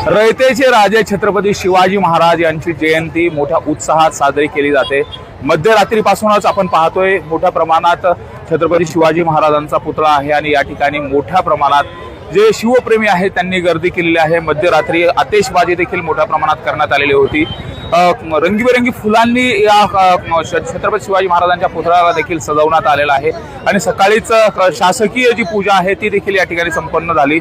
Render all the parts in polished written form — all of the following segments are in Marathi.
रयतेचे राजे छत्रपती शिवाजी महाराज यांची जयंती मोठ्या उत्साहात साजरी केली जाते। मध्यरात्रीपासूनच आपण पाहतोय मोठ्या प्रमाणात छत्रपती शिवाजी महाराजांचा पुतळा आहे आणि या ठिकाणी मोठ्या प्रमाणात जे शिवप्रेमी आहेत त्यांनी गर्दी केलेली आहे। मध्यरात्री आतिषबाजी देखील मोठ्या प्रमाणात करण्यात आलेली होती। रंगीबेरंगी फुलांनी या छत्रपती शिवाजी महाराजांच्या पुतळ्याला देखील सजवण्यात आलेला आहे आणि सकाळीच शासकीय जी पूजा आहे ती देखील या ठिकाणी संपन्न झाली।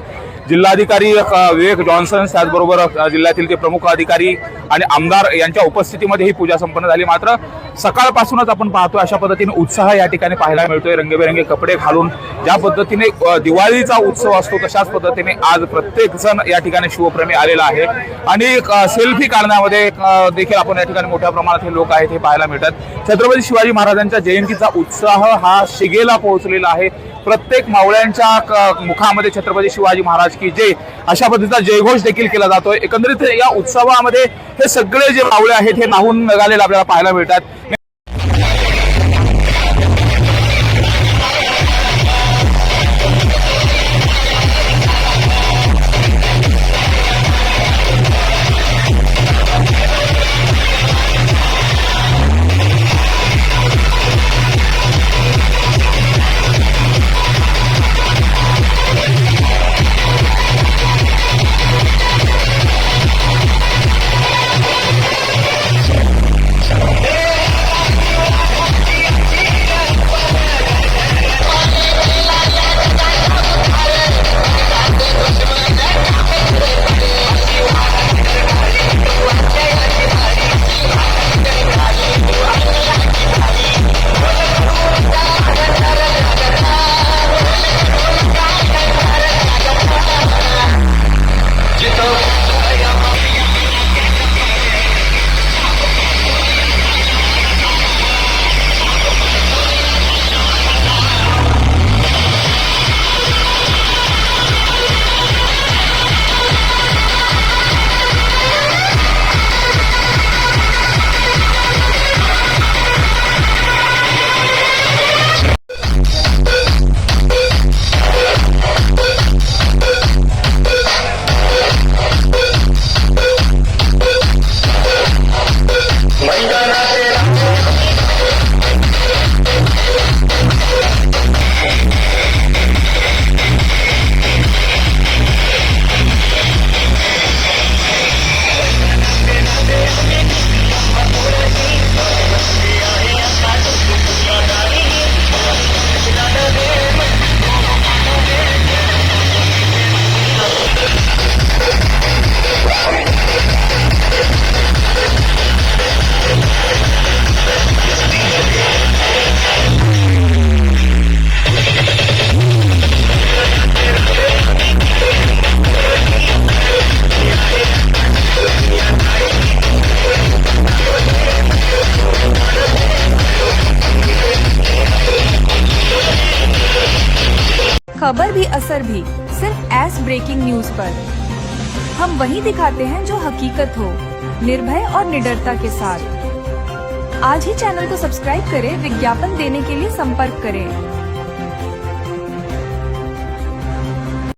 जिल्हाधिकारी विवेक जॉन्सन त्याचबरोबर जिल्ह्यातील ते प्रमुख अधिकारी आणि आमदार यांच्या उपस्थितीमध्ये ही पूजा संपन्न झाली। मात्र सकाळपासूनच आपण पाहतोय अशा पद्धतीने उत्साह या ठिकाणी पाहायला मिळतोय। रंगीबेरंगी कपडे घालून ज्या पद्धतीने दिवाळीचा उत्सव असतो तशाच पद्धतीने आज प्रत्येक जण या ठिकाणी शिवप्रेमी आलेला आहे आणि सेल्फी काढण्यामध्ये देखील आपण या ठिकाणी मोठ्या प्रमाणात हे लोक आहेत हे पाहायला मिळतात। छत्रपती शिवाजी महाराजांच्या जयंतीचा उत्साह हा शिगेला पोहोचलेला आहे। प्रत्येक मावळ्यांच्या मुखामध्ये छत्रपती शिवाजी महाराज की जय अशा पद्धतीचा जयघोष देखील केला जातोय। एकंदरीत या उत्सवामध्ये हे सगळे जे मावळे आहेत हे न्हाऊन निघालेले आपल्याला पाहायला मिळतात। खबर भी असर भी सिर्फ ऐस ब्रेकिंग न्यूज पर। हम वही दिखाते हैं जो हकीकत हो, निर्भय और निडरता के साथ। आज ही चैनल को सब्सक्राइब करें। विज्ञापन देने के लिए संपर्क करें।